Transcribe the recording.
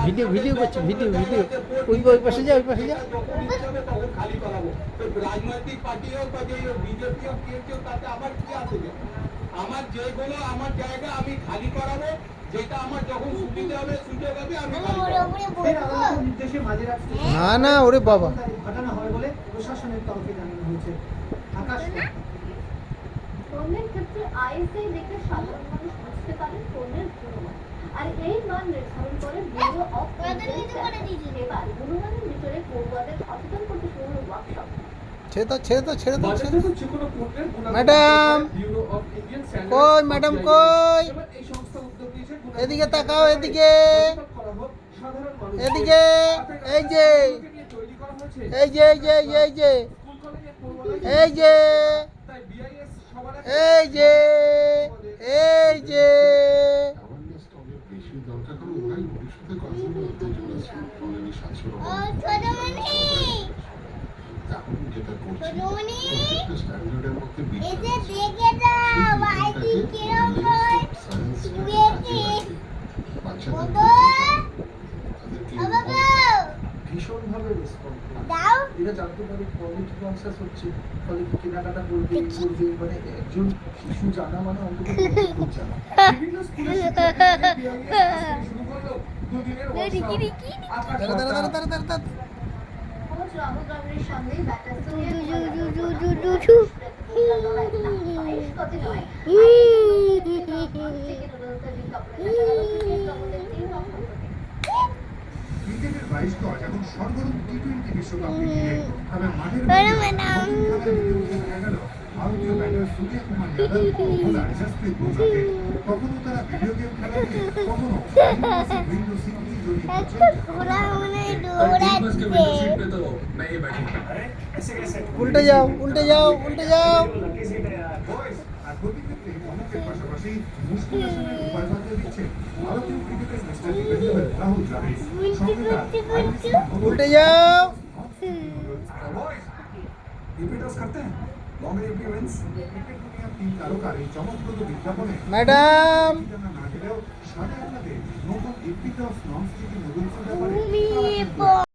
Video করছি, video ওই পাশে যা, ওই পাশে যা। রাজনৈতিক পার্টি হোক বা যে বিজেপি হোক টিএমসি হোক, তাতে আমার কি আছে? আমার যেগুলো আমার জায়গা আমি খালি করাবো, যেটা আমার যখন সুবিধা হবে সুযোগ হবে আমি নির্দেশে মাঝে রাখতে না ওরে বাবা ঘটানো হয় বলে প্রশাসনের তরফে জানানো হয়েছে। আকাশ পণ্যের ক্ষেত্রে আইএসআই দেখে সাধারণ মানুষ বুঝতে পারেন পণ্যের গুণমান, আর এই মান নির্ধারণ করে ব্যুরো অফ এবার গুণমানের ভিতরে পড়ুয়াদের সচেতন করতে শুরু হলো ওয়ার্কশপ। ম্যাডাম কই, ম্যাডাম কই, এদিকে তাকাও, এদিকে এদিকে, এই যে এই যে এই যে এই যে এই যে এই যে এই যে ভীষণভাবে রেসপন্ড এটা জানতে পারে কোয়ালিটি কনসাস হচ্ছে, ফলে কেনাকাটা করবে মানে একজন শিশু জানা মানে অন্তত খুব জানা। বিভিন্ন স্কুলে শুরু করলো দুদিনের রাহুল সামনেই ব্যাটার ক্রিকেটের 22 গজ এবং সর্বরূপ টি-20 বিশ্বকাপ মিলিয়ে তবে মাঠের ভারতীয় ব্যাটার সূর্য কুমার যাদব ও বোলার জসপ্রীত বুমরাকে। কখনো তারা ভিডিও গেম খেলাতে, কখনো উইন্ডো সিট নিয়ে জড়িয়ে উল্টে যাও, উল্টে যাও, উল্টে যাও। আর প্রতিক্ষেত্রে চমকের পাশাপাশি মুশকিল আসানের উপায় বাতলে দিচ্ছে ভারতীয় ক্রিকেটের মিস্টার ডিপেন্ডেবল রাহুল দ্রাবিড়। উল্টে যাও। ম্যাডাম না গেলেও সাড়ে নতুন ইপিটস নন স্টিকি নুডলসের ব্যাপারে